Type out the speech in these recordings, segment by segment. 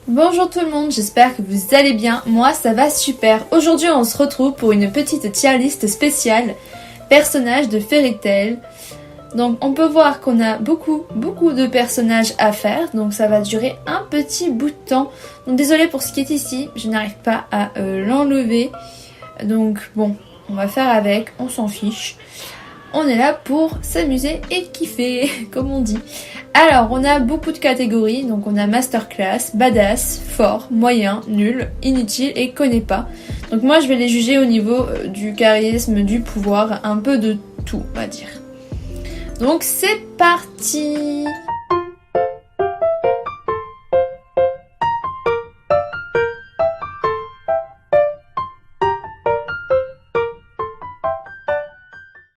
Bonjour tout le monde, j'espère que vous allez bien, moi ça va super. Aujourd'hui on se retrouve pour une petite tier list spéciale personnages de Fairy Tail. Donc on peut voir qu'on a beaucoup de personnages à faire, donc ça va durer un petit bout de temps. Donc désolée pour ce qui est ici, je n'arrive pas à l'enlever. Donc bon, on va faire avec, on s'en fiche. On est là pour s'amuser et kiffer, comme on dit. Alors, on a beaucoup de catégories. Donc, on a masterclass, badass, fort, moyen, nul, inutile et connaît pas. Donc, moi, je vais les juger au niveau du charisme, du pouvoir, un peu de tout, on va dire. Donc, c'est parti!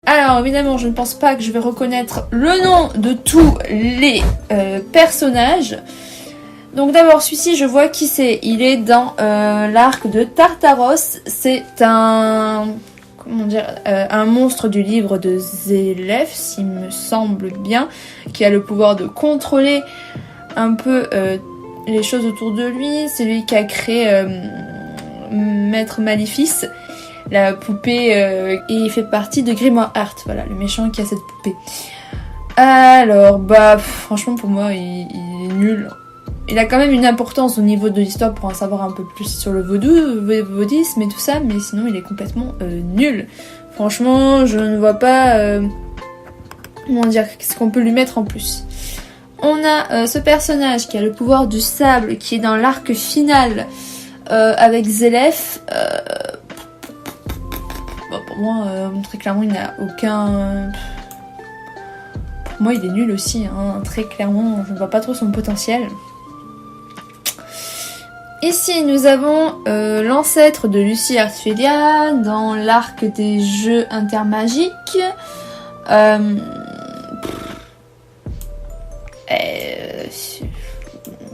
Alors évidemment je ne pense pas que je vais reconnaître le nom de tous les personnages. Donc d'abord celui-ci je vois qui c'est. Il est dans l'arc de Tartaros. C'est un... comment dire, un monstre du livre de Zélef, s'il me semble bien, qui a le pouvoir de contrôler un peu les choses autour de lui. C'est lui qui a créé Maître Maléfice, la poupée, et il fait partie de Grimoire Art, voilà, le méchant qui a cette poupée. Alors, franchement pour moi il est nul. Il a quand même une importance au niveau de l'histoire pour en savoir un peu plus sur le vaudisme et tout ça, mais sinon il est complètement nul. Franchement, je ne vois pas comment dire, ce qu'on peut lui mettre en plus. On a ce personnage qui a le pouvoir du sable, qui est dans l'arc final avec Zélef. Pour moi, très clairement, il n'a aucun... Pour moi, il est nul aussi, hein. Très clairement, je ne vois pas trop son potentiel. Ici, nous avons l'ancêtre de Lucie Artfelia dans l'arc des jeux intermagiques.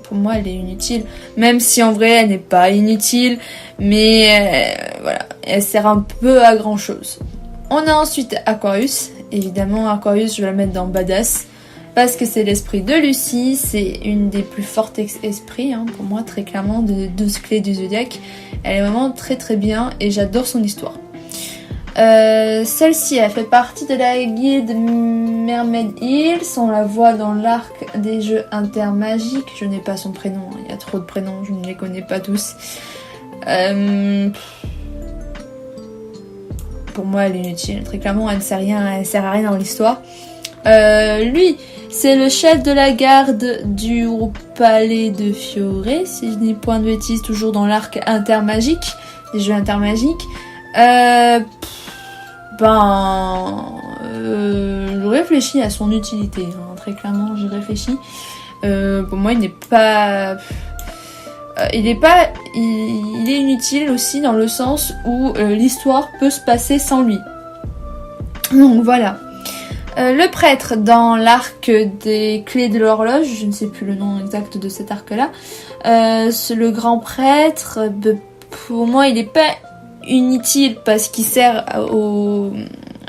Pour moi, elle est inutile. Même si en vrai, elle n'est pas inutile. Mais voilà, elle sert un peu à grand chose. On a ensuite Aquarius. Évidemment, Aquarius, je vais la mettre dans Badass. Parce que c'est l'esprit de Lucie. C'est une des plus fortes esprits, hein, pour moi, très clairement, de 12 clés du Zodiaque. Elle est vraiment très bien et j'adore son histoire. Celle-ci, elle fait partie de la guilde Mermaid Hills. On la voit dans l'arc des jeux intermagiques. Je n'ai pas son prénom, il y a trop de prénoms, je ne les connais pas tous. Pour moi, elle est inutile. Très clairement, elle ne sert à rien dans l'histoire. Lui, c'est le chef de la garde du palais de Fioré, si je dis point de bêtises, toujours dans l'arc intermagique, des jeux intermagiques. Je réfléchis à son utilité, hein. Très clairement, j'y réfléchis. Pour moi, il est inutile aussi dans le sens où l'histoire peut se passer sans lui. Donc voilà. Le prêtre dans l'arc des clés de l'horloge, je ne sais plus le nom exact de cet arc-là. C'est le grand prêtre. Pour moi, il n'est pas inutile parce qu'il sert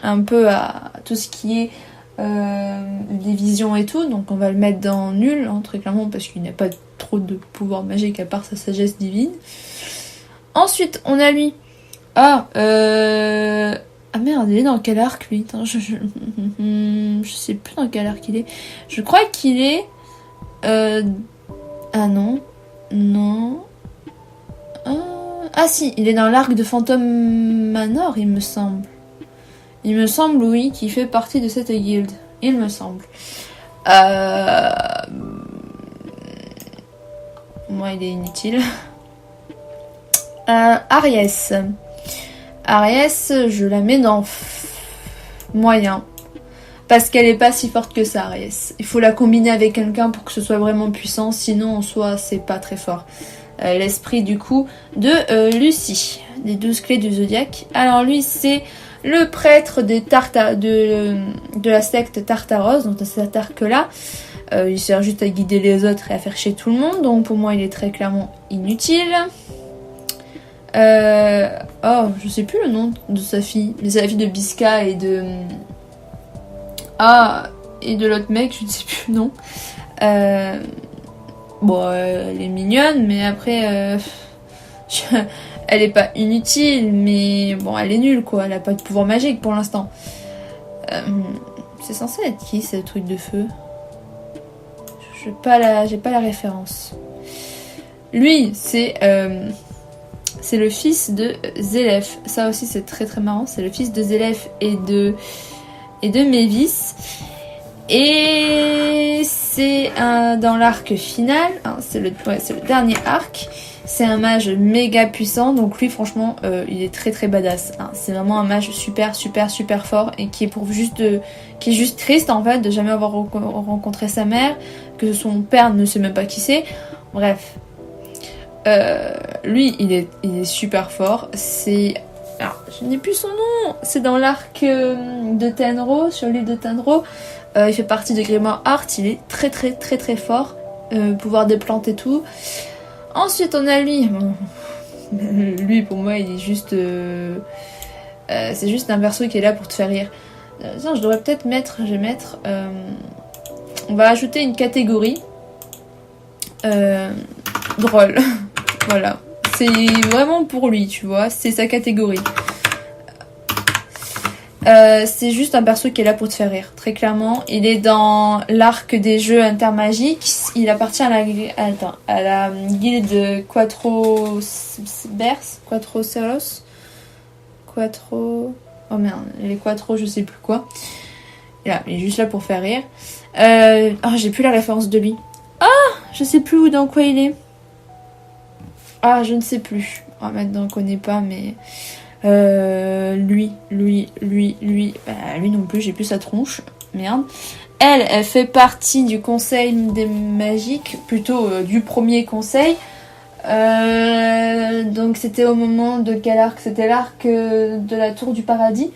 un peu à tout ce qui est des visions et tout. Donc on va le mettre dans nul, hein, très clairement, parce qu'il n'a pas trop de pouvoir magique à part sa sagesse divine. Ensuite, on a lui. Ah merde, il est dans quel arc lui? Attends, je sais plus dans quel arc il est. Je crois qu'il est... Ah non. Ah si, il est dans l'arc de Phantom Manor, il me semble. Il me semble, oui, qu'il fait partie de cette guilde. Il me semble. Moi, il est inutile. Aries. Aries, je la mets dans moyen. Parce qu'elle est pas si forte que ça, Aries. Il faut la combiner avec quelqu'un pour que ce soit vraiment puissant. Sinon, en soi, c'est pas très fort. L'esprit, du coup, de Lucie. Des 12 clés du Zodiaque. Alors, lui, c'est le prêtre de la secte Tartaros. Donc, dans cet arc-là. Il sert juste à guider les autres et à faire chier tout le monde. Donc, pour moi, il est très clairement inutile. Je sais plus le nom de sa fille. Mais c'est la fille de Bisca et de... et de l'autre mec, je ne sais plus le nom. Bon, elle est mignonne, mais après, elle est pas inutile, mais bon, elle est nulle, quoi. Elle a pas de pouvoir magique pour l'instant. C'est censé être qui, ce truc de feu? J'ai pas la référence. Lui, c'est le fils de Zélef. Ça aussi, c'est très très marrant. C'est le fils de Zélef et de Mévis. Et c'est dans l'arc final. Hein, c'est le dernier arc. C'est un mage méga puissant. Donc lui, franchement, il est très très badass. Hein. C'est vraiment un mage super super super fort et qui est juste triste en fait de jamais avoir rencontré sa mère, que son père ne sait même pas qui c'est. Bref. Lui, il est super fort. Alors, je n'ai plus son nom. C'est dans l'arc de Tenro, sur l'île de Tenro. Il fait partie de Grimoire Art. Il est très très très très fort. Pouvoir des plantes et tout. Ensuite, on a lui. Lui, pour moi, il est juste... c'est juste un perso qui est là pour te faire rire. Tiens, je devrais peut-être mettre... Je vais mettre... on va ajouter une catégorie. Drôle. Voilà. C'est vraiment pour lui, tu vois. C'est sa catégorie. C'est juste un perso qui est là pour te faire rire. Très clairement. Il est dans l'arc des jeux intermagiques. Il appartient à la guilde Quattro Ceros. Oh merde. Les Quattro, je sais plus quoi. Et là, il est juste là pour faire rire. J'ai plus la référence de lui. Je sais plus dans quoi il est. Je ne sais plus. Maintenant on connaît pas, mais lui non plus, j'ai plus sa tronche. Merde. Elle fait partie du conseil des magiques, plutôt du premier conseil. Donc c'était au moment de quel arc? C'était l'arc de la tour du paradis.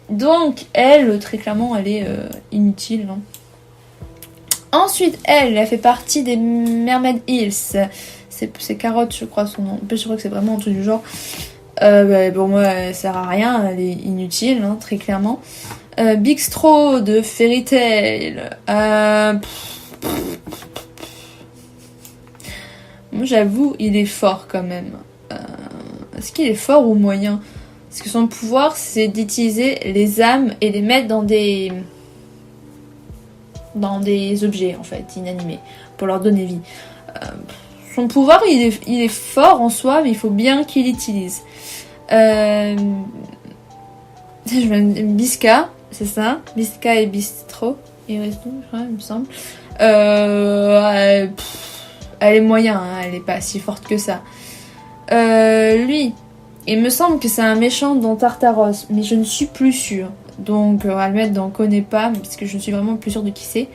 Donc elle, très clairement, elle est inutile. Hein. Ensuite, elle fait partie des Mermaid Hills. C'est Carotte, je crois, son nom. En plus, je crois que c'est vraiment un truc du genre. Pour moi, elle sert à rien. Elle est inutile, hein, très clairement. Big Straw de Fairy Tail. Moi, j'avoue, il est fort quand même. Est-ce qu'il est fort ou moyen? Parce que son pouvoir, c'est d'utiliser les âmes et les mettre dans des objets, en fait, inanimés, pour leur donner vie. Son pouvoir, il est fort en soi, mais il faut bien qu'il l'utilise. Bisca, c'est ça. Bisca et Bistro. Il reste tout, je crois, il me semble. Elle est moyen, hein, elle est pas si forte que ça. Lui, il me semble que c'est un méchant dans Tartaros, mais je ne suis plus sûre. Donc, on va le mettre dans Connais pas, parce que je ne suis vraiment plus sûre de qui c'est.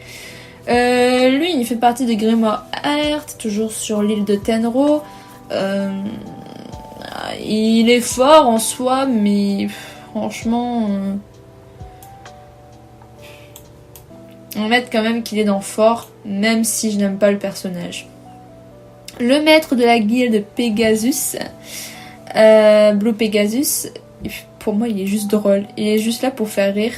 Lui, il fait partie de Grimoire Art, toujours sur l'île de Tenro. Il est fort en soi, mais franchement... on va mettre quand même qu'il est dans fort, même si je n'aime pas le personnage. Le maître de la guilde Pegasus, Blue Pegasus, pour moi il est juste drôle. Il est juste là pour faire rire.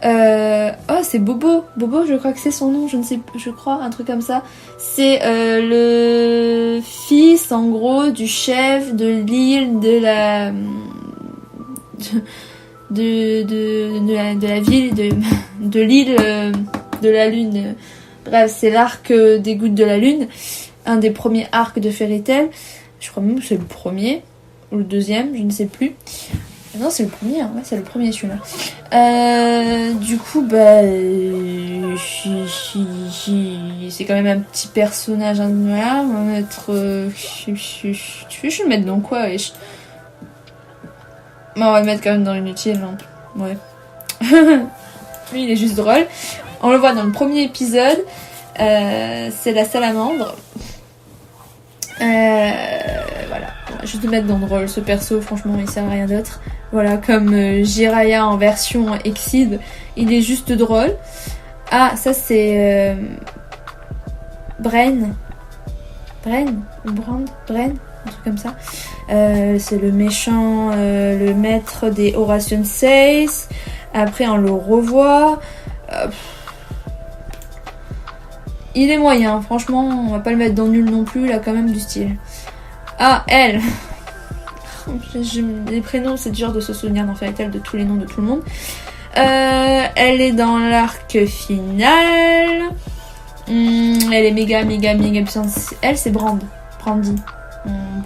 C'est Bobo. Bobo, je crois que c'est son nom, je crois, un truc comme ça. C'est le fils, en gros, du chef de l'île de la... de la ville, de l'île de la lune. Bref, c'est l'arc des gouttes de la lune. Un des premiers arcs de Fairy Tail. Je crois même que c'est le premier. Ou le deuxième, je ne sais plus. Non, c'est le premier, hein. Ouais, c'est le premier celui-là. Du coup, c'est quand même un petit personnage. Voilà, on va mettre. Tu veux je le mettre dans quoi, wesh? On va le mettre quand même dans l'inutile. Hein. Ouais. Lui, il est juste drôle. On le voit dans le premier épisode. C'est la salamandre. Voilà. Juste le mettre dans drôle. Ce perso, franchement, il sert à rien d'autre. Voilà, comme Jiraya en version Exceed. Il est juste drôle. Ah, ça c'est Brain, un truc comme ça. C'est le méchant, le maître des Horation Says. Après, on le revoit. il est moyen, franchement, on va pas le mettre dans nul non plus, il a quand même du style. Ah, elle. Les prénoms, c'est dur de se souvenir dans Fairy Tail de tous les noms de tout le monde. Elle est dans l'arc final. Elle est méga puissante. Elle, c'est Brandy.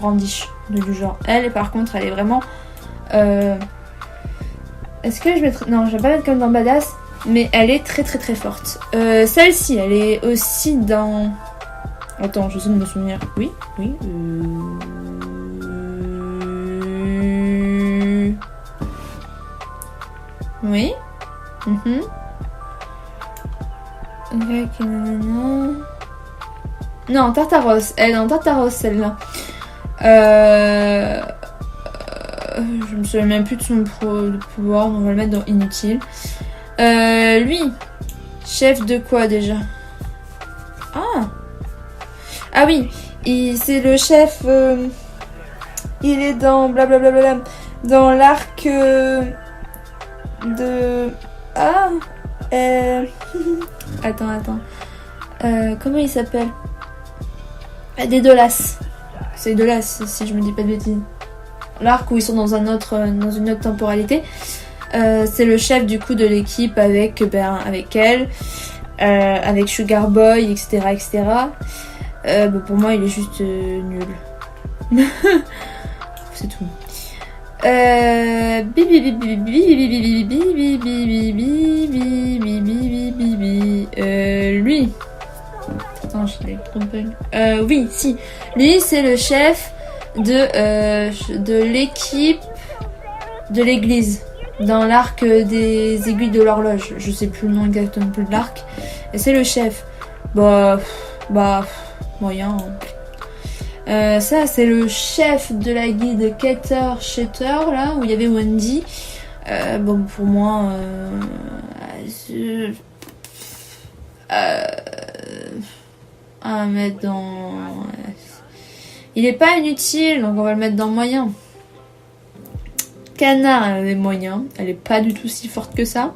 Brandish, du genre. Elle, par contre, elle est vraiment... Est-ce que je mettrais... Non, je vais pas mettre comme dans Badass, mais elle est très forte. Celle-ci, elle est aussi dans... Attends, j'essaie de me souvenir. Oui. Oui. Non, Tartaros. Elle est dans Tartaros, celle-là. Je me souviens même plus de son pouvoir, donc on va le mettre dans inutile. Lui, chef de quoi déjà? Ah oui, c'est le chef. Il est dans blablabla, dans l'arc de. Attends. Comment il s'appelle? Dédolas. C'est Dédolas, si je me dis pas de bêtises. L'arc où ils sont dans une autre temporalité. C'est le chef du coup de l'équipe avec elle, avec Sugar Boy, etc. Pour moi, il est juste nul. C'est tout. Lui. Attends, je l'ai trompé. Oui, si. Lui, c'est le chef de l'équipe de l'église dans l'arc des aiguilles de l'horloge. Je sais plus le nom exactement plus de l'arc. Et c'est le chef. Moyen. Ça, c'est le chef de la guilde Shatter, là, où il y avait Wendy. Pour moi, à mettre dans... Il est pas inutile, donc on va le mettre dans moyen. Canard, elle est moyen. Elle est pas du tout si forte que ça.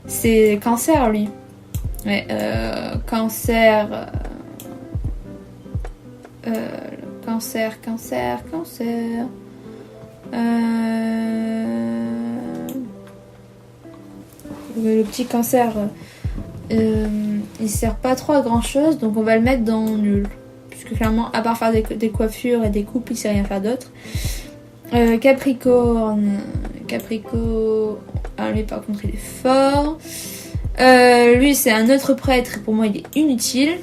C'est Cancer, lui. Ouais, Cancer. Le petit Cancer, il sert pas trop à grand chose, donc on va le mettre dans nul. Puisque clairement, à part faire des coiffures et des coupes, il sait rien faire d'autre. Capricorne. Ah, lui, par contre, il est fort. Lui, c'est un autre prêtre, et pour moi, il est inutile.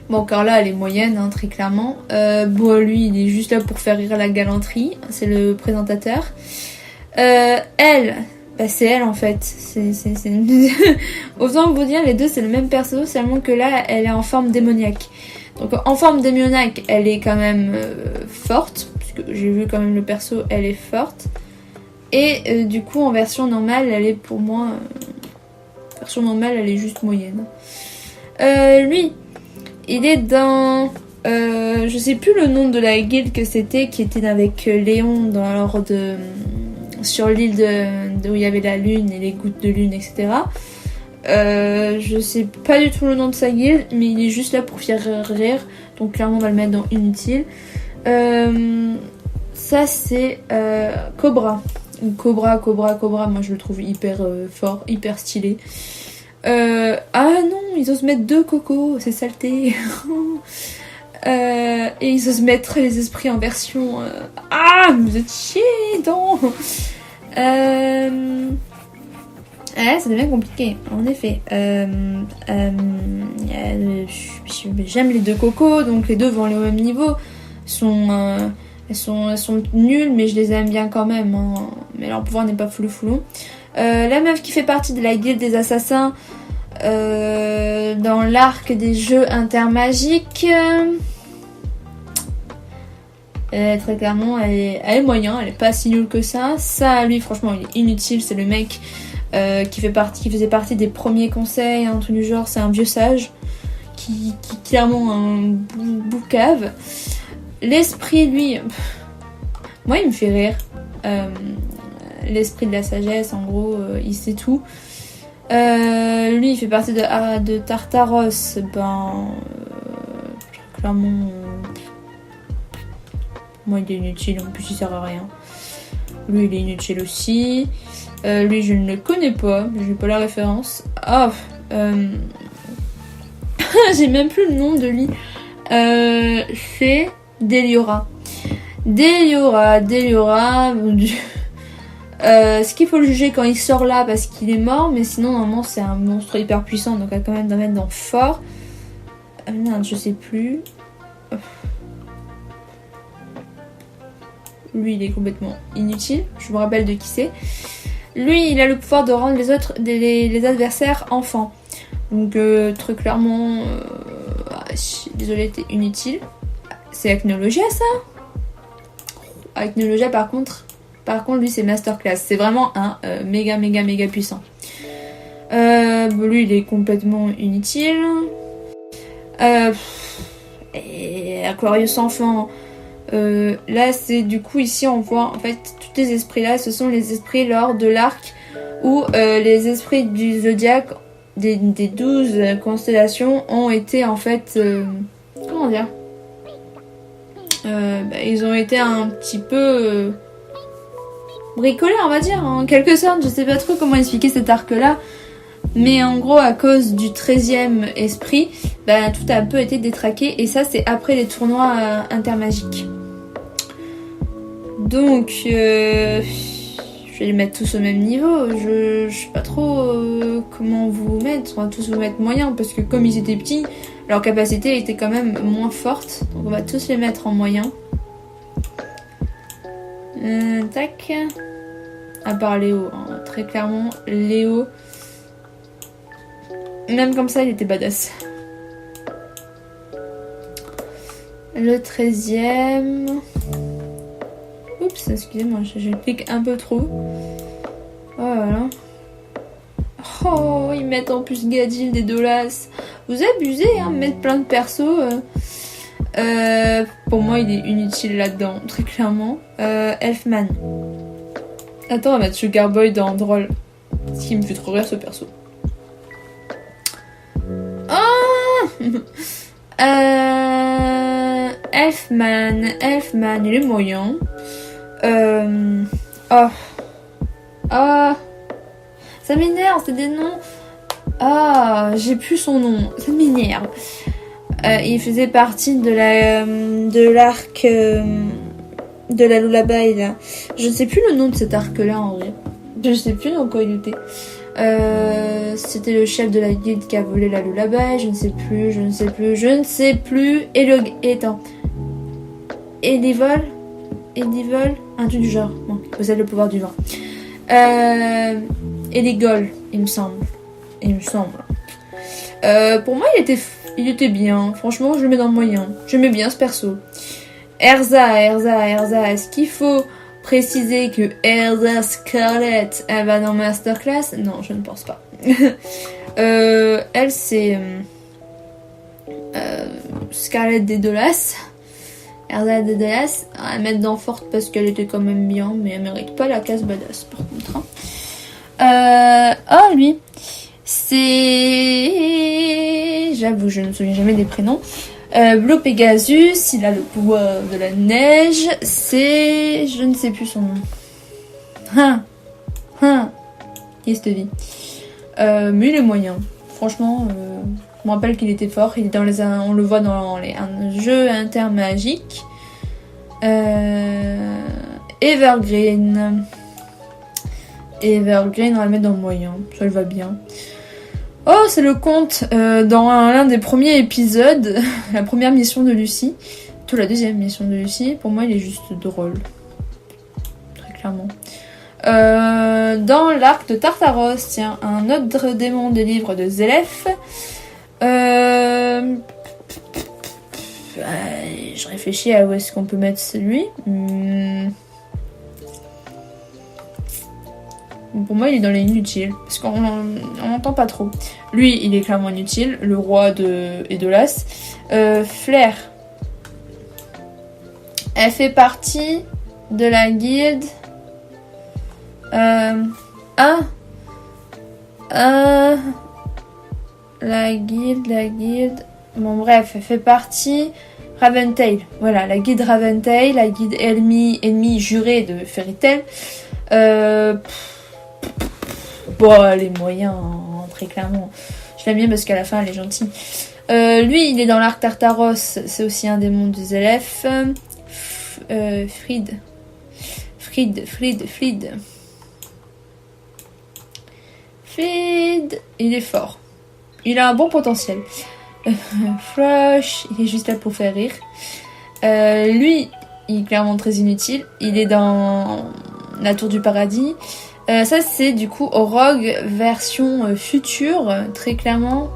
Bon, encore là, elle est moyenne, hein, très clairement. Lui, il est juste là pour faire rire la galanterie. C'est le présentateur. Elle, c'est elle, en fait. Autant vous dire, les deux, c'est le même perso, seulement que là, elle est en forme démoniaque. Donc, en forme démoniaque, elle est quand même forte. Puisque j'ai vu quand même le perso, elle est forte. Et du coup, en version normale, elle est pour moi... version normale, elle est juste moyenne. Lui... Il est dans... je sais plus le nom de la guilde que c'était, qui était avec Léon sur l'île où il y avait la lune et les gouttes de lune, etc. Je sais pas du tout le nom de sa guilde, mais il est juste là pour faire rire. Donc clairement, on va le mettre dans inutile. Ça, c'est Cobra. Cobra, moi je le trouve hyper fort, hyper stylé. Ah non, ils osent mettre 2 cocos, c'est saleté. Et ils osent mettre les esprits en version... vous êtes chiés, donc. Ça devient compliqué, en effet. J'aime les 2 cocos, donc les deux vont aller au même niveau. Elles sont nulles, mais je les aime bien quand même. Hein. Mais leur pouvoir n'est pas foulou. La meuf qui fait partie de la guilde des assassins dans l'arc des jeux intermagiques, très clairement, elle est moyen, elle est pas si nulle que ça. Ça, lui, franchement, il est inutile. C'est le mec qui faisait partie des premiers conseils, un truc du genre. C'est un vieux sage qui clairement un boucave. L'esprit, lui, moi, il me fait rire. L'esprit de la sagesse, en gros, il sait tout. Lui, il fait partie de Tartaros. Clairement, moi, il est inutile. En plus, il sert à rien. Lui, il est inutile aussi. Lui, je ne le connais pas. J'ai pas la référence. J'ai même plus le nom de lui. C'est Deliora. Deliora, mon dieu. Ce qu'il faut le juger quand il sort là parce qu'il est mort, mais sinon normalement c'est un monstre hyper puissant, donc elle a quand même d'en mettre dans fort. Merde, je sais plus. Lui il est complètement inutile, je me rappelle de qui c'est. Lui il a le pouvoir de rendre les adversaires enfants. Donc très clairement, désolé, t'es inutile. C'est Acnologia ça. Acnologia par contre lui c'est masterclass, c'est vraiment un méga puissant. Lui il est complètement inutile. Et Aquarius enfant, là c'est du coup ici on voit en fait tous les esprits là, ce sont les esprits lors de l'arc où les esprits du zodiaque des 12 constellations ont été en fait comment dire, ils ont été un petit peu bricolés on va dire en quelque sorte, je sais pas trop comment expliquer cet arc là, mais en gros à cause du 13e esprit tout a un peu été détraqué et ça c'est après les tournois intermagiques. Donc je vais les mettre tous au même niveau, je sais pas trop comment vous mettre, on va tous vous mettre moyen parce que comme ils étaient petits, leur capacité était quand même moins forte, donc on va tous les mettre en moyen. Tac. À part Léo, hein. Très clairement, Léo, même comme ça, il était badass. Le 13e. Oups, excusez-moi, je clique un peu trop. Voilà. Oh, ils mettent en plus Gadil des Dolas. Vous abusez, hein, mettre plein de persos. Pour moi, il est inutile là-dedans, très clairement. Elfman. Attends, on va mettre Sugar Boy dans Droll. Ce qui me fait trop rire ce perso. Oh Elfman, il est moyen. Ça m'énerve, c'est des noms. J'ai plus son nom. Ça m'énerve. Il faisait partie de l'arc de la Lullaby là. Je ne sais plus le nom de cet arc là en vrai. Je sais plus dans quoi il était. C'était le chef de la guilde qui a volé la Lullaby. Je ne sais plus. Edivol, un truc du genre. Bon, il possède le pouvoir du vent. Edigol, il me semble. Pour moi, il était bien. Franchement, je le mets dans le moyen. J'aimais bien ce perso. Erza. Est-ce qu'il faut préciser que Erza Scarlet, elle va dans Masterclass? Non, je ne pense pas. Elle, c'est Scarlet des Dolas. Erza des Dolas, à mettre dans forte parce qu'elle était quand même bien, mais elle mérite pas la case badass par contre. Lui, c'est... J'avoue, je ne me souviens jamais des prénoms. Blue Pegasus, il a le pouvoir de la neige, c'est... Je ne sais plus son nom. Qui est cette vie? Mais il est moyen. Franchement, je me rappelle qu'il était fort. Il est dans on le voit dans un jeu intermagique. Evergreen, on va le mettre dans le moyen. Ça le va bien. Oh, c'est le conte dans l'un des premiers épisodes, la première mission de Lucie, plutôt la deuxième mission de Lucie. Pour moi, il est juste drôle, très clairement. Dans l'arc de Tartaros, tiens, un autre démon des livres de Zélef. Je réfléchis à où est-ce qu'on peut mettre celui. Pour moi, il est dans les inutiles, parce qu'on n'entend pas trop. Lui, il est clairement inutile, le roi de Edolas. Flair. Elle fait partie de la guilde... La guilde. Bon bref, elle fait partie Raventail. Voilà, la guilde Raventail, la guilde ennemie jurée de Fairy Tail. Bon, les moyens, hein, très clairement. Je l'aime bien parce qu'à la fin, elle est gentille. Lui, il est dans l'arc Tartaros. C'est aussi un démon des elfes. Fried, il est fort. Il a un bon potentiel. Flush, il est juste là pour faire rire. Lui, il est clairement très inutile. Il est dans la tour du paradis. Ça, c'est du coup Rogue version future. Très clairement,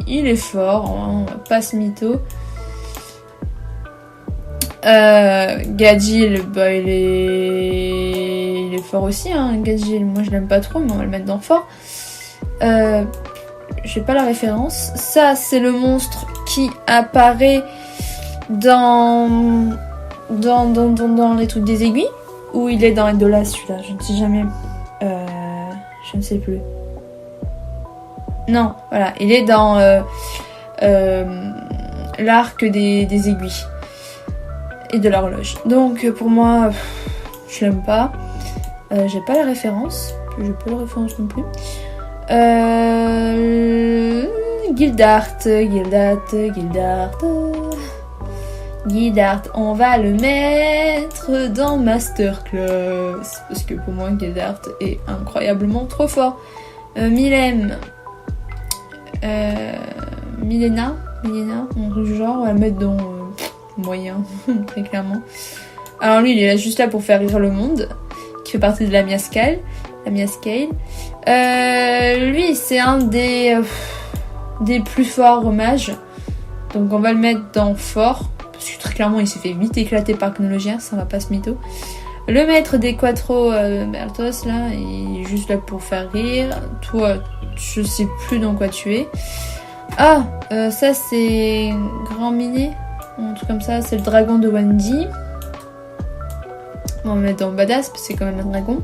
il est fort. Hein, pas ce mytho. Gadgil, bah il est fort aussi, hein, Gadgil. Moi je l'aime pas trop, mais on va le mettre dans fort. J'ai pas la référence. Ça, c'est le monstre qui apparaît dans les trucs des aiguilles. Ou il est dans Edolas, celui-là, je ne sais jamais. Je ne sais plus. Non, voilà, il est dans l'arc des aiguilles. Et de l'horloge. Donc pour moi, je l'aime pas. J'ai pas la référence. J'ai pas la référence non plus. Gildart, on va le mettre dans Masterclass. Parce que pour moi, Gildart est incroyablement trop fort. Milena, un truc du genre, on va le mettre dans moyen, très clairement. Alors lui, il est là juste là pour faire rire le monde, qui fait partie de la Miascale. Lui, c'est un des plus forts mages. Donc on va le mettre dans fort, parce que très clairement, il s'est fait vite éclater par Chronologien, ça va pas se mytho. Le maître des Quattro Bertos, là, il est juste là pour faire rire. Toi, je sais plus dans quoi tu es. Ah, ça c'est Grand Miné. Un truc comme ça, c'est le dragon de Wendy. On va le mettre dans Badass parce que c'est quand même un dragon.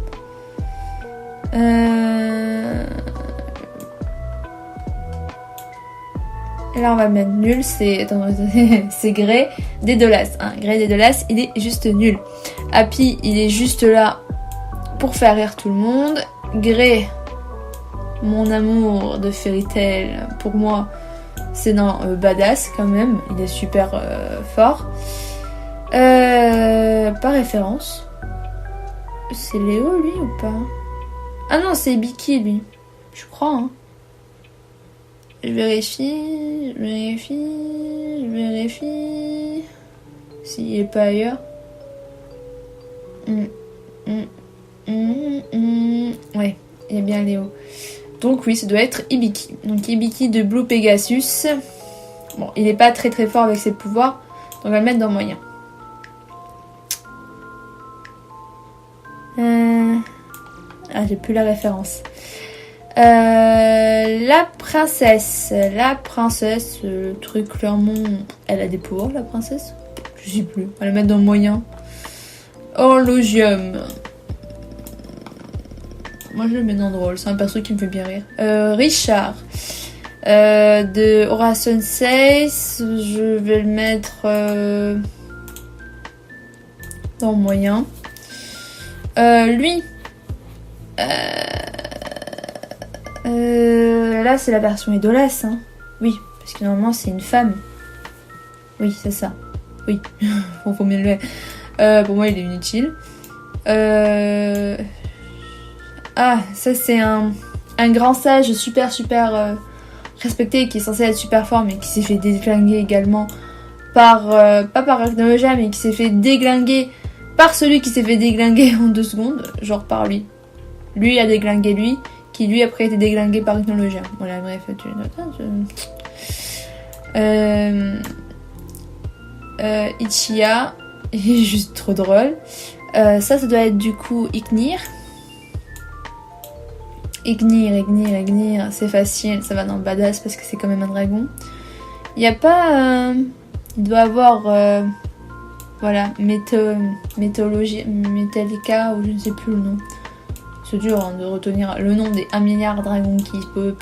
Là on va le mettre nul, c'est Grey d'Edolas. Hein. Grey d'Edolas, il est juste nul. Happy, il est juste là pour faire rire tout le monde. Grey, mon amour de Fairy Tail, pour moi, c'est dans Badass quand même, il est super fort. Pas référence. C'est Léo lui ou pas? Ah non, c'est Biki lui. Je crois. Hein. Je vérifie. S'il est pas ailleurs. Ouais, il est bien Léo. Donc oui, ça doit être Ibiki. Donc Ibiki de Blue Pegasus. Bon, il est pas très très fort avec ses pouvoirs. Donc on va le mettre dans moyen. Ah, j'ai plus la référence. La princesse, le truc clairement, elle a des pouvoirs, la princesse. Je sais plus. On va la mettre dans moyen. Horlogium. Moi je le mets dans drôle, c'est un perso qui me fait bien rire. Richard. De Horation 16, je vais le mettre dans moyen. Lui. Là c'est la version Edolas, hein. Oui, parce que normalement c'est une femme. Oui, c'est ça. Oui, faut bien le mettre. Pour moi il est inutile. Ah, ça c'est un grand sage super respecté, qui est censé être super fort mais qui s'est fait déglinguer également par pas par Agnologia, mais qui s'est fait déglinguer par celui qui s'est fait déglinguer en 2 secondes, genre par lui. Lui a déglingué lui, qui lui après a été déglingué par Agnologia. Voilà, bref, tu notes. Ichiya, il est juste trop drôle. Ça doit être du coup Ignir. Ignir, c'est facile, ça va dans le Badass parce que c'est quand même un dragon. Il n'y a pas... il doit avoir... voilà, Metallica ou je ne sais plus le nom. C'est dur hein, de retenir le nom des 1 milliard de dragons qui peut...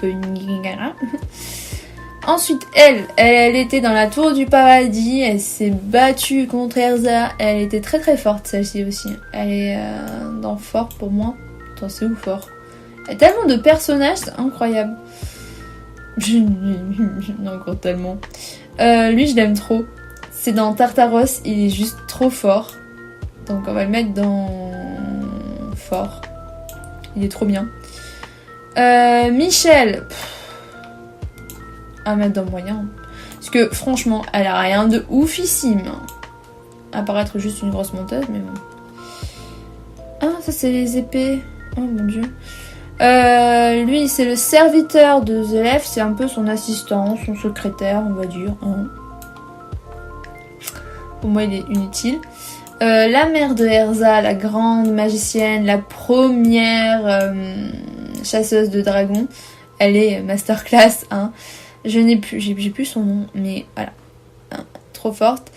Ensuite, elle était dans la tour du paradis, elle s'est battue contre Erza, elle était très très forte celle-ci aussi. Elle est dans fort pour moi. Attends, c'est où fort? Il y a tellement de personnages, c'est incroyable. Encore tellement. Lui, je l'aime trop. C'est dans Tartaros, il est juste trop fort. Donc on va le mettre dans fort. Il est trop bien. Michel. À mettre dans moyen. Parce que franchement, elle a rien de oufissime. À part être juste une grosse menteuse, mais bon. Ah, ça c'est les épées. Oh mon dieu. Lui, c'est le serviteur de Zélef, c'est un peu son assistant, son secrétaire, on va dire. Hein. Pour moi, il est inutile. La mère de Erza, la grande magicienne, la première chasseuse de dragons, elle est masterclass. Hein. J'ai plus son nom, mais voilà. Hein, trop forte.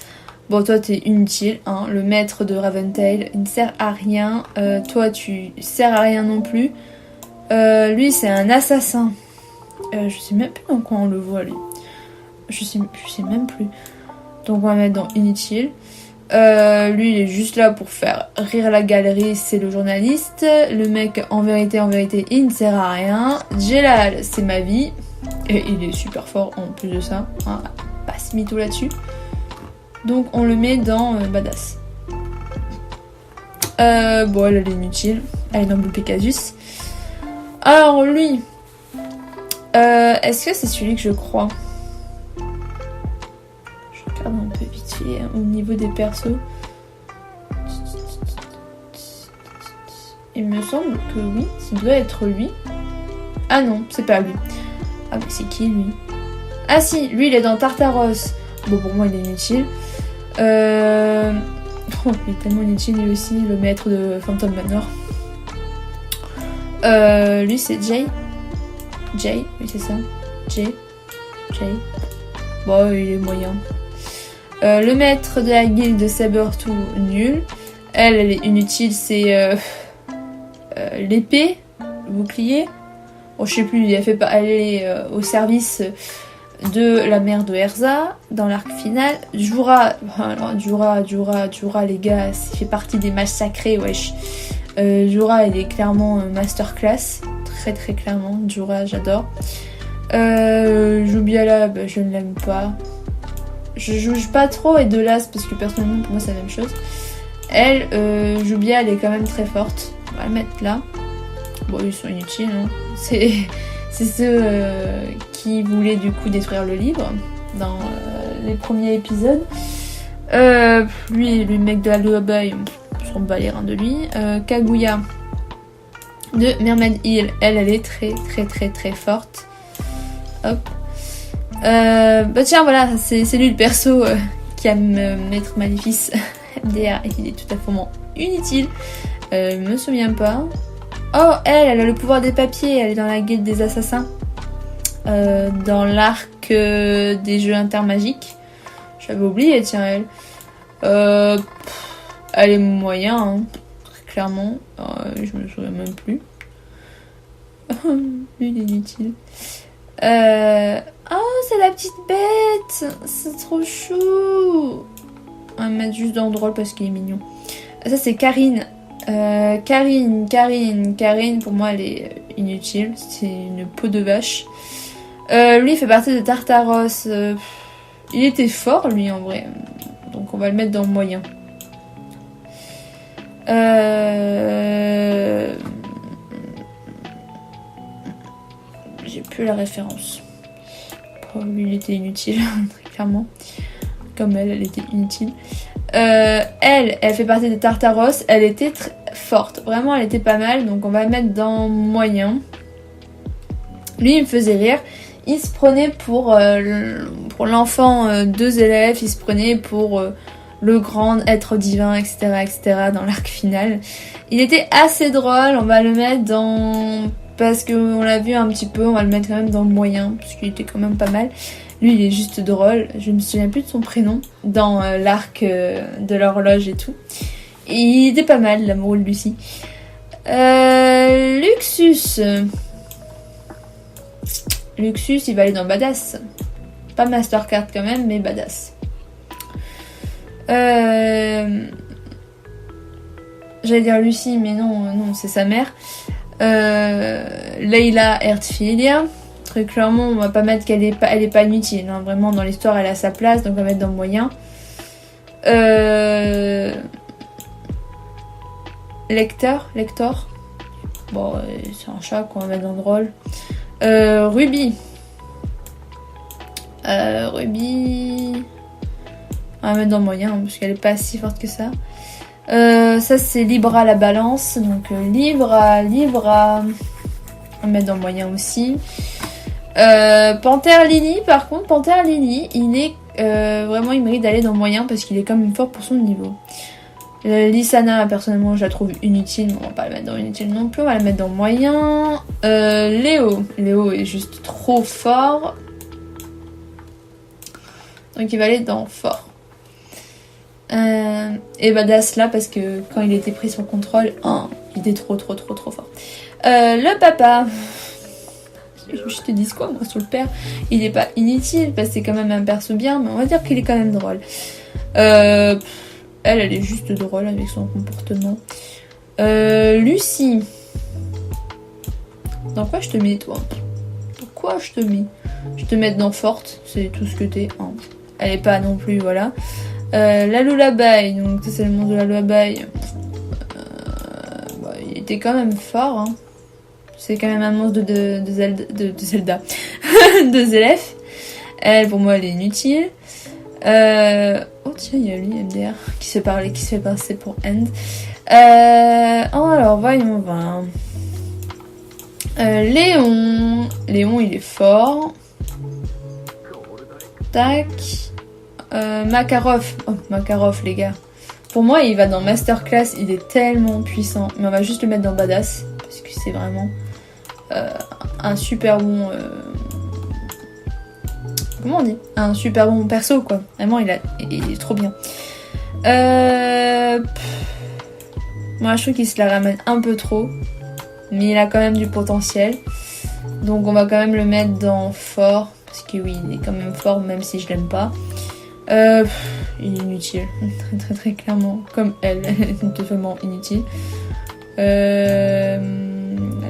Bon, toi, t'es inutile. Hein. Le maître de Raventail, il ne sert à rien. Toi, tu sers à rien non plus. Lui, c'est un assassin. Je sais même plus dans quoi on le voit, lui. Je sais même plus. Donc, on va mettre dans inutile. Lui, il est juste là pour faire rire la galerie. C'est le journaliste. Le mec, en vérité, il ne sert à rien. Jelal, c'est ma vie. Et il est super fort en plus de ça. Hein, pas se mytho là-dessus. Donc, on le met dans Badass. Bon, elle est inutile. Elle est dans Blue Pegasus. Alors lui, est-ce que c'est celui que je crois? Je regarde un peu vite fait au niveau des persos. Il me semble que oui, ça doit être lui. Ah non, c'est pas lui. Ah mais c'est qui lui? Ah si, lui il est dans Tartaros. Bon pour moi il est inutile. Oh, il est tellement inutile lui aussi, le maître de Phantom Manor. Lui c'est Jay. Jay, oui c'est ça. Jay. Bon, il est moyen. Le maître de la guilde de Sabertooth, nul. Elle est inutile, c'est l'épée, le bouclier. Bon, je sais plus, elle est au service de la mère de Erza dans l'arc final. Jura, les gars, il fait partie des mages sacrés, wesh. Jura, il est clairement masterclass, très très clairement. Jura, j'adore. Joubiala, bah, je ne l'aime pas. Je juge pas trop Edelas parce que personnellement pour moi c'est la même chose. Elle, Joubia, elle est quand même très forte. On va la mettre là. Bon, ils sont inutiles, hein. C'est ceux qui voulaient du coup détruire le livre dans les premiers épisodes. Lui, le mec de Aluabai, on s'en bat les reins de lui. Kaguya de Mermaid Hill, elle est très très très très forte. Hop. Bah tiens, voilà, c'est lui le perso qui aime Maître Maléfice MDR et il est tout à fait inutile. Je me souviens pas. Oh, elle a le pouvoir des papiers, elle est dans la guilde des assassins. Dans l'arc des jeux intermagiques. J'avais oublié, tiens, elle. Elle est moyen, hein, très clairement. Je me souviens même plus. Il est inutile. Oh, c'est la petite bête. C'est trop chou. On va mettre juste dans drôle parce qu'il est mignon. Ça, c'est Karine. Karine, pour moi, elle est inutile. C'est une peau de vache. Lui, il fait partie de Tartaros. Il était fort, lui, en vrai. Donc, on va le mettre dans le moyen. J'ai plus la référence. Oh, lui, il était inutile, très clairement. Comme elle était inutile. Elle fait partie des Tartaros. Elle était très forte. Vraiment, elle était pas mal. Donc, on va le mettre dans moyen. Lui, il me faisait rire. Il se prenait pour l'enfant de Zélef. Il se prenait pour le grand être divin, etc., etc. dans l'arc final. Il était assez drôle. On va le mettre dans... Parce qu'on l'a vu un petit peu, on va le mettre quand même dans le moyen. Parce qu'il était quand même pas mal. Lui, il est juste drôle. Je me souviens plus de son prénom. Dans l'arc de l'horloge et tout. Et il était pas mal, l'amoureux de Lucie. Luxus. Luxus, il va aller dans badass. Pas Mastercard quand même, mais badass. J'allais dire Lucie, mais non, c'est sa mère. Leila Hertfilia. Très clairement, on va pas mettre qu'elle est pas inutile. Hein. Vraiment, dans l'histoire, elle a sa place, donc on va mettre dans moyen. Lector. Bon, c'est un chat qu'on va mettre dans drôle. Ruby. Ruby. On va mettre dans moyen, hein, parce qu'elle est pas si forte que ça. Ça, c'est Libra la balance. Donc, Libra. On va mettre dans moyen aussi. Panthère Lily, par contre, Panthère Lily, il est vraiment, il mérite d'aller dans moyen parce qu'il est quand même fort pour son niveau. Lysana, personnellement, je la trouve inutile, mais on va pas la mettre dans inutile non plus, on va la mettre dans moyen. Léo est juste trop fort. Donc il va aller dans fort. Et badass là, parce que quand il était pris sur contrôle, il était trop fort. Le papa. Je te dis quoi, moi, sur le père, il est pas inutile, parce que c'est quand même un perso bien, mais on va dire qu'il est quand même drôle. Elle est juste drôle avec son comportement. Lucie. Dans quoi je te mets, toi? Pourquoi je te mets? Je te mets dans forte, c'est tout ce que t'es. Hein. Elle est pas non plus, voilà. La Lullaby, donc ça c'est le monde de la Lullaby. Il était quand même fort, hein. C'est quand même un monstre de Zelda. De Zelef. Elle, pour moi, elle est inutile. Oh tiens, il y a lui, MDR, qui se fait passer pour End. Alors, voyons voir. Léon, il est fort. Tac. Makarov. Oh, Makarov, les gars. Pour moi, il va dans Masterclass, il est tellement puissant. Mais on va juste le mettre dans Badass. Parce que c'est vraiment un super bon... Comment on dit? Un super bon perso, quoi. Vraiment, il est trop bien. Moi, je trouve qu'il se la ramène un peu trop. Mais il a quand même du potentiel. Donc, on va quand même le mettre dans fort. Parce que oui, il est quand même fort, même si je l'aime pas. Il est inutile. Très clairement. Comme elle est totalement inutile.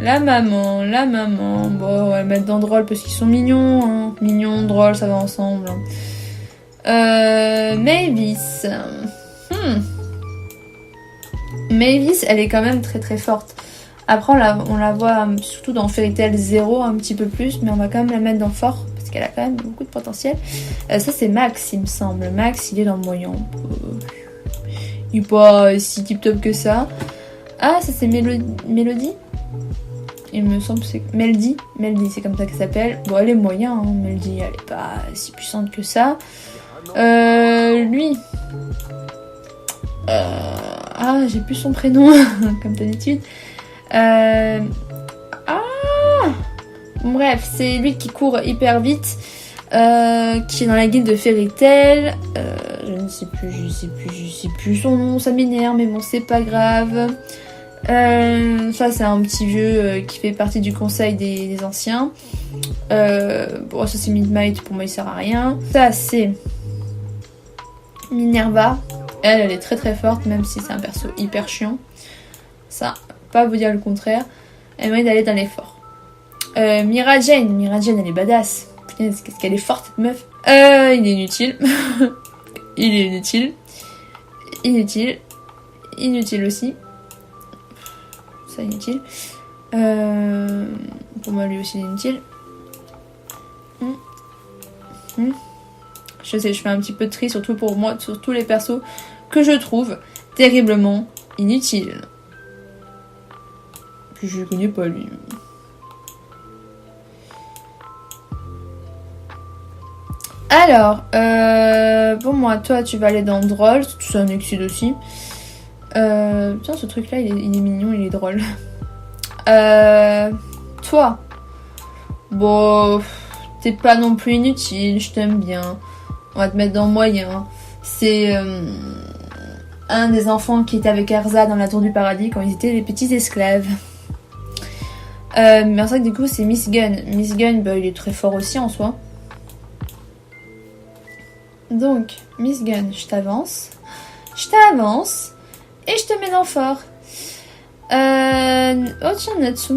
La maman. Bon, on va le mettre dans drôle parce qu'ils sont mignons. Hein. Mignons, drôle, ça va ensemble. Mavis. Mavis, elle est quand même très forte. Après, on la voit surtout dans Fairy Tail 0 un petit peu plus, mais on va quand même la mettre dans fort parce qu'elle a quand même beaucoup de potentiel. Ça, c'est Max, il me semble. Max, il est dans le moyen. Il est pas si tip top que ça. Ah, ça, c'est Mélodie. Il me semble que c'est Meldy, c'est comme ça qu'elle s'appelle. Bon, elle est moyen, hein. Meldy, elle est pas si puissante que ça. Lui. J'ai plus son prénom, comme d'habitude. Bref, c'est lui qui court hyper vite, qui est dans la guilde de Fairy Tail. Je sais plus son nom, ça m'énerve, mais bon, c'est pas grave. Ça, c'est un petit vieux qui fait partie du conseil des anciens. Bon, ça c'est Midnight, pour moi il sert à rien. Ça, c'est Minerva. Elle est très forte, même si c'est un perso hyper chiant. Ça, pas vous dire le contraire. Elle mérite d'aller dans l'effort. Mira Jane, elle est badass. Putain, qu'est-ce qu'elle est forte, cette meuf. Il est inutile. Il est inutile. Inutile aussi. Ça, inutile. Pour moi, lui aussi, il est inutile. Je sais, je fais un petit peu de tri, surtout pour moi, sur tous les persos que je trouve terriblement inutiles. Puis je le connais pas, lui. Alors, pour moi, toi, tu vas aller dans drôle. C'est un Exide aussi. Tiens, ce truc-là, il est mignon, il est drôle. Toi, bon, t'es pas non plus inutile, je t'aime bien. On va te mettre dans moyen. C'est un des enfants qui était avec Erza dans la tour du paradis quand ils étaient les petits esclaves. Mais en fait, du coup, c'est Miss Gun. Miss Gun, bah, il est très fort aussi en soi. Donc, Miss Gun, je t'avance. Et je te mets dans fort. Oh tiens, Natsu.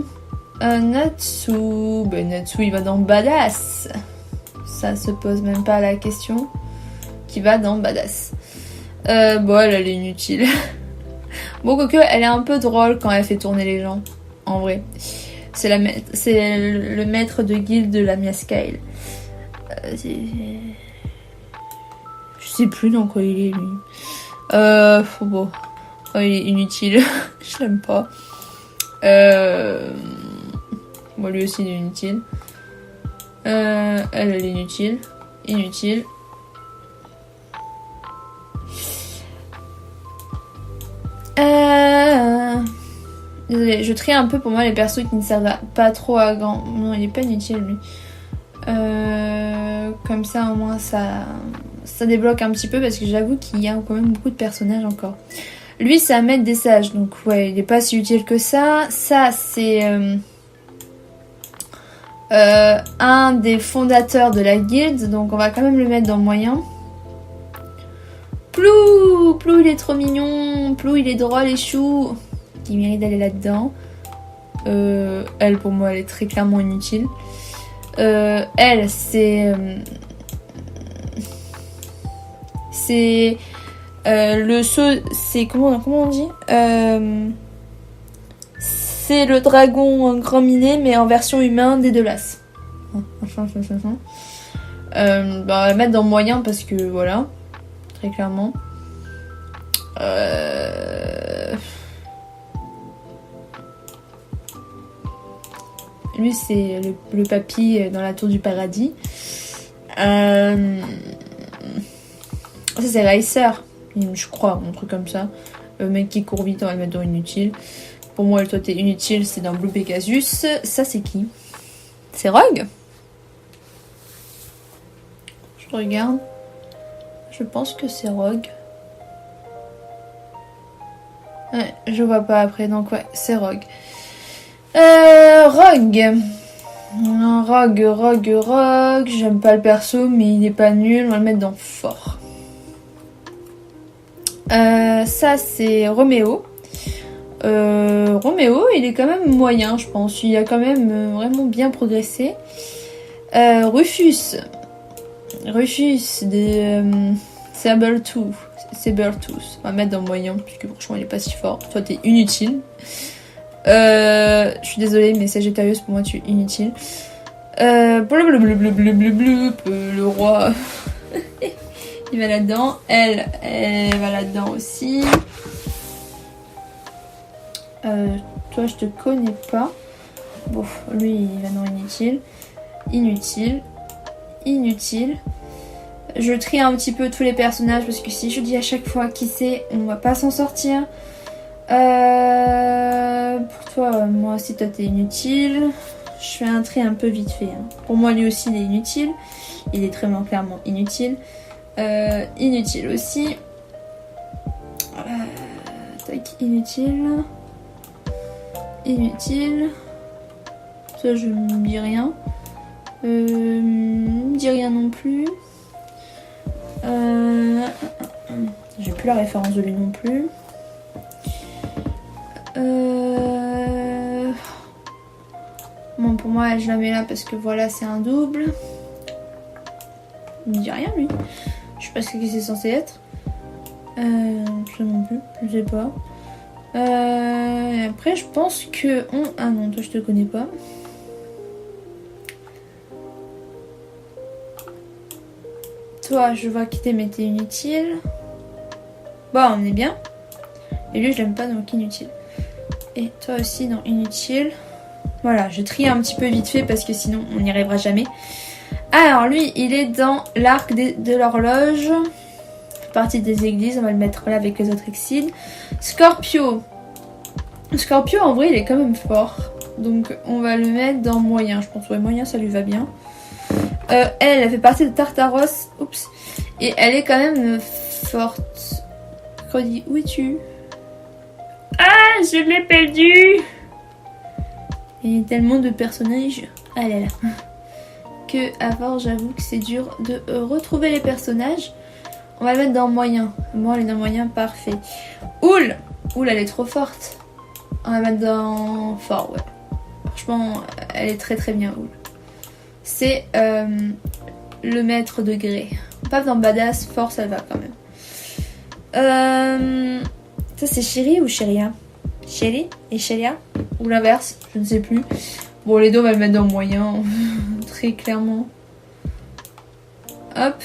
Natsu, il va dans Badass. Ça se pose même pas la question. Qui va dans Badass. Bon, elle est inutile. Bon, quoique, elle est un peu drôle quand elle fait tourner les gens. En vrai. C'est le maître de guilde de la Miascail. Je sais plus dans quoi il est, lui. Bon. Oh, il est inutile. Je l'aime pas. Bon, lui aussi, il est inutile. Elle est inutile. Inutile. Désolée, je trie un peu pour moi les persos qui ne servent pas trop à grand. Non, il est pas inutile, lui. Comme ça, au moins, ça débloque un petit peu parce que j'avoue qu'il y a quand même beaucoup de personnages encore. Lui, c'est un maître des sages, donc ouais, il est pas si utile que ça. Ça, c'est un des fondateurs de la guilde, donc on va quand même le mettre dans moyen. Plou, il est trop mignon. Plou, il est drôle et chou. Qui mérite d'aller là-dedans. Elle, pour moi, elle est très clairement inutile. Elle, c'est le saut, c'est comment on dit, c'est le dragon grand miné mais en version humain des Delas. Bah, on va le mettre dans moyen parce que voilà, très clairement. Lui, c'est le papy dans la tour du paradis. Ça, c'est Racer, je crois, un truc comme ça. Le mec qui court vite, on va le mettre dans inutile. Pour moi, toi, t'es inutile, c'est dans Blue Pegasus. Ça, c'est qui? C'est Rogue? Je regarde. Je pense que c'est Rogue. Ouais, je vois pas après, donc ouais, c'est Rogue. Rogue. Non, Rogue. J'aime pas le perso, mais il est pas nul. On va le mettre dans fort. Ça, c'est Roméo. Roméo, il est quand même moyen, je pense. Il a quand même vraiment bien progressé. Rufus de Sabertooth. On va mettre dans moyen, puisque franchement, il est pas si fort. Toi, t'es inutile. Je suis désolée, mais Sagittarius, pour moi, tu es inutile. Le roi. Il va là-dedans. Elle va là-dedans aussi. Toi, je te connais pas. Bon, lui, il va dans inutile. Je trie un petit peu tous les personnages parce que si je dis à chaque fois qui c'est, on va pas s'en sortir. Pour toi, moi aussi, toi, t'es inutile. Je fais un tri un peu vite fait. Hein. Pour moi, lui aussi, il est inutile. Il est très clairement inutile. Inutile aussi. Tac, inutile. Ça, je ne dis rien. Dis rien non plus. J'ai plus la référence de lui non plus. Bon, pour moi, je la mets là parce que voilà, c'est un double. Il me dit rien, lui. Je sais pas ce que c'est censé être. Ça non plus, je sais pas. Et après, je pense que... Ah non, toi, je te connais pas. Toi, je vois qu'il t'est mais t'es inutile. Bon, on est bien. Et lui, je l'aime pas, donc inutile. Et toi aussi, dans inutile. Voilà, je trie un petit peu vite fait parce que sinon, on n'y arrivera jamais. Alors, lui, il est dans l'arc de l'horloge. Partie des églises, on va le mettre là avec les autres Excides. Scorpio, en vrai, il est quand même fort. Donc, on va le mettre dans moyen. Je pense que moyen, ça lui va bien. Elle fait partie de Tartaros. Oups. Et elle est quand même forte. mercredi, où es-tu? Ah, je l'ai perdu! Il y a tellement de personnages. Ah là là. Que avant, j'avoue que c'est dur de retrouver les personnages. On va le mettre dans moyen. Bon, elle est dans moyen, parfait. Oul! Oul, elle est trop forte. On va mettre dans fort, ouais. Franchement, elle est très très bien, Oul. C'est le maître de gré. Pas dans badass, fort, ça va quand même. Ça, c'est Chéri ou Chéria? Chéri et Chéria? Ou l'inverse? Je ne sais plus. Bon, les deux, on va le mettre dans moyen. Très clairement. Hop.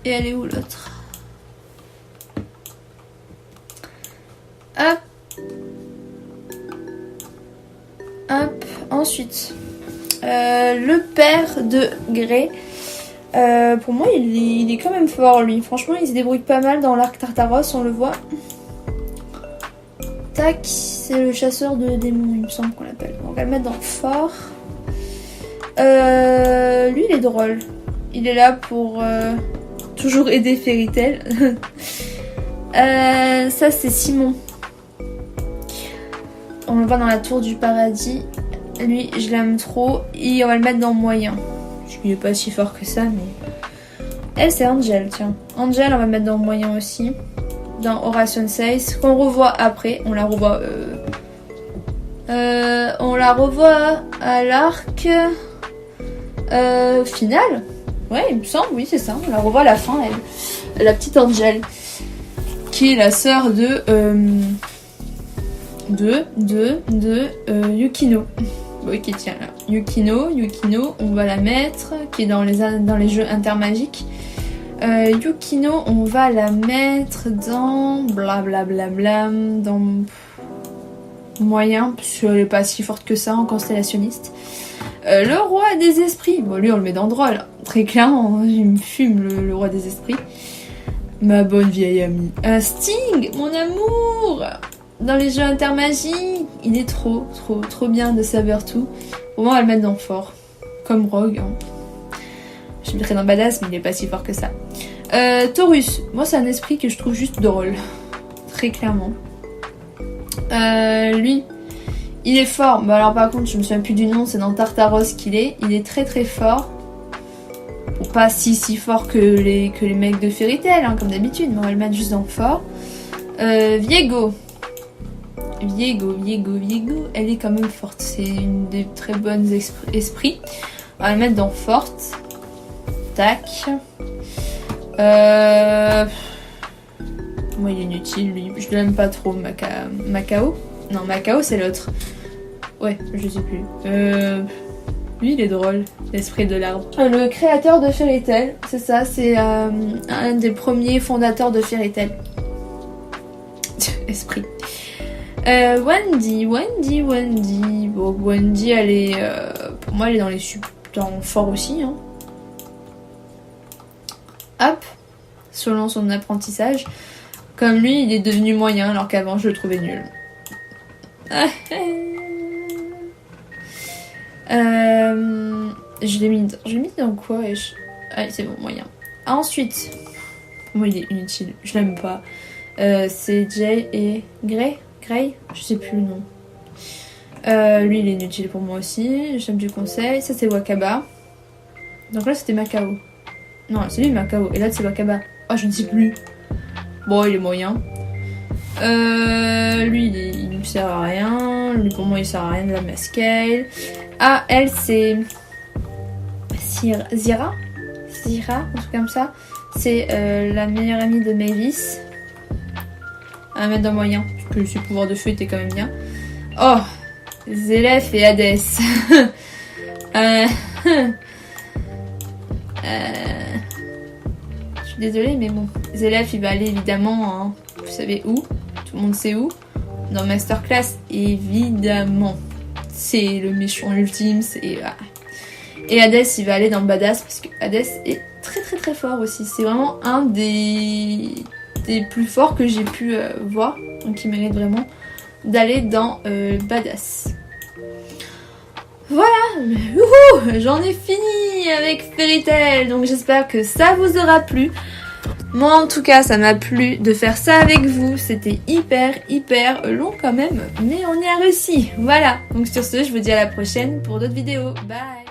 Et elle est où l'autre? Hop. Hop. Ensuite. Le père de Grey. Pour moi, il est quand même fort, lui. Franchement, il se débrouille pas mal dans l'arc Tartaros, on le voit. Tac, c'est le chasseur de démons, il me semble qu'on l'appelle. On va le mettre dans fort. Lui, il est drôle. Il est là pour toujours aider Fairy Tail. Ça, c'est Simon. On le voit dans la tour du paradis. Lui, je l'aime trop. Et on va le mettre dans moyen. Il est pas si fort que ça, mais... Elle, c'est Angel, tiens. Angel, on va mettre dans moyen aussi. Dans Oration 16. Qu'on revoit après. On la revoit... on la revoit à l'arc... final. Ouais, il me semble, oui, c'est ça. On la revoit à la fin, elle. La petite Angel. Qui est la sœur de Yukino. Ok, tiens là. Yukino, on va la mettre, qui est dans les jeux intermagiques. Yukino, on va la mettre dans blablabla, dans moyen, parce qu'elle est pas si forte que ça en constellationniste. Le roi des esprits, bon lui on le met dans drôle, très clairement, il me fume le roi des esprits. Ma bonne vieille amie. Sting, mon amour! Dans les jeux intermagiques, il est trop bien de Sabertooth. Au moins, on va le mettre dans fort. Comme Rogue. Hein. Je le mettrais dans badass, mais il est pas si fort que ça. Taurus. Moi, c'est un esprit que je trouve juste drôle. Très clairement. Lui, il est fort. Bah alors, par contre, je me souviens plus du nom. C'est dans Tartaros qu'il est. Il est très fort. Bon, pas si fort que les mecs de Fairy Tail, hein, comme d'habitude. Mais on va le mettre juste dans fort. Viego, elle est quand même forte. C'est une des très bonnes esprits. On va la mettre dans forte. Tac. Moi, il est inutile, lui. Je l'aime pas trop, Macao. Non, Macao, c'est l'autre. Ouais, je sais plus. Lui, il est drôle. L'esprit de l'arbre. Le créateur de Fairy Tail, c'est ça. C'est un des premiers fondateurs de Fairy Tail. Esprit. Wendy. Bon, Wendy, elle est... pour moi, elle est dans fort aussi. Hein. Hop. Selon son apprentissage. Comme lui, il est devenu moyen, alors qu'avant, je le trouvais nul. Je l'ai mis dans quoi? Allez, c'est bon, moyen. Ensuite, pour moi, il est inutile. Je l'aime pas. C'est Jay et Grey, je sais plus le nom. Lui il est inutile pour moi aussi, j'aime du conseil. Ça c'est Wakaba. Donc là c'était Macao. Non, c'est lui Macao. Et là c'est Wakaba. Oh, je ne sais plus. Bon, il est moyen. Lui il ne sert à rien. Lui pour moi il sert à rien de la mascale. Ah, elle c'est Zira, un truc comme ça. C'est la meilleure amie de Mavis. À mettre dans moyen, parce que ses pouvoirs de feu étaient quand même bien. Oh, Zélef et Hadès. Je suis désolée, mais bon. Zélef, il va aller évidemment, hein, vous savez où? Tout le monde sait où? Dans Masterclass, évidemment. C'est le méchant ultime, c'est... Voilà. Et Hadès, il va aller dans Badass, parce que Hadès est très fort aussi. C'est vraiment un des plus forts que j'ai pu voir, donc il mérite vraiment d'aller dans Badass. Voilà, j'en ai fini avec Fairy Tail, donc j'espère que ça vous aura plu. Moi en tout cas ça m'a plu de faire ça avec vous, c'était hyper long quand même, mais on y a réussi, voilà. Donc sur ce je vous dis à la prochaine pour d'autres vidéos, bye.